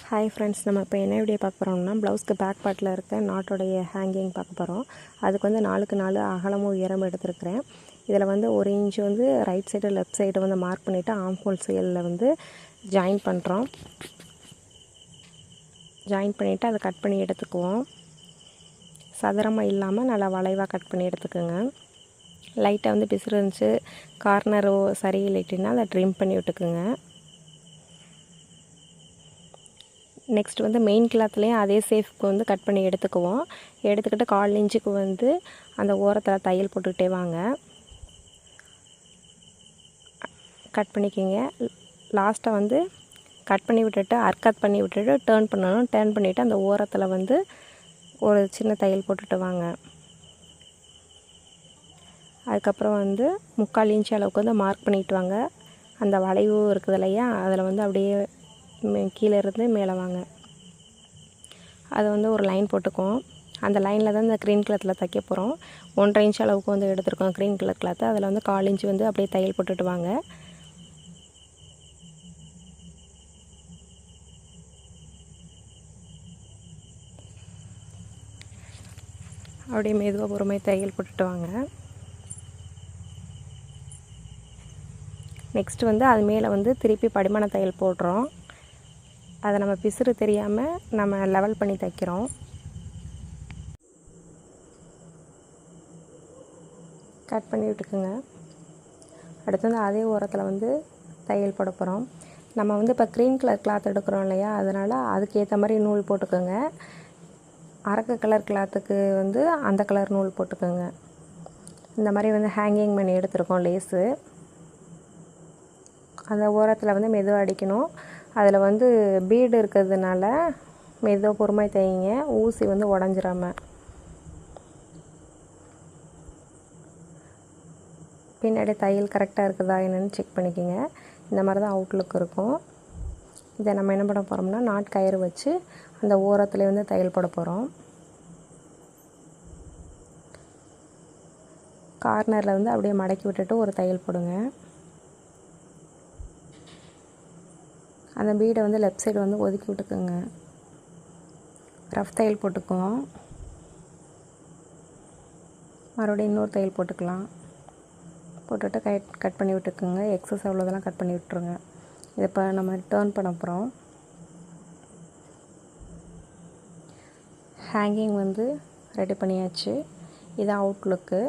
Hi friends, நம்ம இப்போ என்ன வீடியோ பார்க்க போகிறோம்னா ப்ளவுஸ்க்கு பேக் பார்ட்டில் இருக்க நாட்டோடைய ஹேங்கிங் பார்க்க போகிறோம். அதுக்கு வந்து 4க்கு 4 அகலமும் உயரமும் எடுத்துருக்கிறேன். இதில் வந்து 1 இன்ச் வந்து ரைட் சைடு லெஃப்ட் சைடு வந்து மார்க் பண்ணிவிட்டு ஆம் ஹோல் சைடில் வந்து ஜாயின் பண்ணுறோம். ஜாயின் பண்ணிவிட்டு அதை கட் பண்ணி எடுத்துக்குவோம். சதுரமாக இல்லாமல் நல்லா வளைவாக கட் பண்ணி எடுத்துக்கோங்க. லைட்டாக வந்து பிசுறு இருந்துச்சு, கார்னரோ சரியில்லைட்டின்னா அதை ட்ரிம் பண்ணி விட்டுக்குங்க. நெக்ஸ்ட் வந்து மெயின் கிளாத்லேயும் அதே சேஃப்க்கு வந்து கட் பண்ணி எடுத்துக்குவோம். எடுத்துக்கிட்டு 1/4 இன்ச்சுக்கு வந்து அந்த ஓரத்தில் தையல் போட்டுக்கிட்டே வாங்க. கட் பண்ணிக்கோங்க. லாஸ்ட்டாக வந்து கட் பண்ணி விட்டுட்டு அர்கட் பண்ணி விட்டுட்டு டேர்ன் பண்ணணும். டேர்ன் பண்ணிவிட்டு அந்த ஓரத்தில் வந்து ஒரு சின்ன தையல் போட்டுட்டு வாங்க. அதுக்கப்புறம் வந்து 3/4 இன்ச் அளவுக்கு வந்து மார்க் பண்ணிட்டு வாங்க. அந்த வளைவு இருக்குது இல்லையா, அதில் வந்து அப்படியே கீழே இருந்து மேலே வாங்க. அதை வந்து ஒரு லைன் போட்டுக்குவோம். அந்த லைனில் தான் இந்த க்ரீன் கிளாத்தில் தைக்க போகிறோம். 1/2 இன்ச் அளவுக்கு வந்து எடுத்துருக்கோம் க்ரீன் கலர் கிளாத்தை. அதில் வந்து 1/4 இன்ச் வந்து அப்படியே தையல் போட்டுட்டு வாங்க. அப்படியே மெதுவாக பொறுமையாக தையல் போட்டுட்டு வாங்க. நெக்ஸ்ட் வந்து அது மேலே வந்து திருப்பி படிமான தையல் போடுறோம். அதை நம்ம பிசுறு தெரியாமல் நம்ம லெவல் பண்ணி தைக்கிறோம். கட் பண்ணி விட்டுக்குங்க. அடுத்து வந்து அதே ஓரத்தில் வந்து தையல் போட போகிறோம். நம்ம வந்து இப்போ க்ரீன் கலர் கிளாத் எடுக்கிறோம் இல்லையா, அதனால் அதுக்கேற்ற மாதிரி நூல் போட்டுக்கோங்க. அரக்கு கலர் கிளாத்துக்கு வந்து அந்த கலர் நூல் போட்டுக்கோங்க. இந்த மாதிரி வந்து ஹேங்கிங் பண்ணி எடுத்துருக்கோம் லேஸு. அந்த ஓரத்தில் வந்து மெதுவாக அடிக்கணும். அதில் வந்து பீடு இருக்கிறதுனால மெதுவாக பொறுமை தைங்க, ஊசி வந்து உடஞ்சிராம. பின்னாடி தையல் கரெக்டாக இருக்குதா என்னென்னு செக் பண்ணிக்கோங்க. இந்த மாதிரி தான் அவுட்லுக் இருக்கும். இதை நம்ம என்ன பண்ண போகிறோம்னா நாட் கயிறு வச்சு அந்த ஓரத்தில் வந்து தையல் போட போகிறோம். கார்னரில் வந்து அப்படியே மடக்கி விட்டுட்டு ஒரு தையல் போடுங்க. அந்த பீடை வந்து லெஃப்ட் சைடு வந்து ஒதுக்கி விட்டுக்குங்க. ரஃப் தையல் போட்டுக்குவோம். மறுபடியும் இன்னொரு தையல் போட்டுக்கலாம். போட்டுட்டு கட் பண்ணி விட்டுக்குங்க. எக்ஸஸ் அவ்வளோதெல்லாம் கட் பண்ணி விட்டுருங்க. இதை இப்போ நம்ம டேர்ன் பண்ண போகிறோம். ஹேங்கிங் வந்து ரெடி பண்ணியாச்சு. இதான் அவுட்லுக்கு.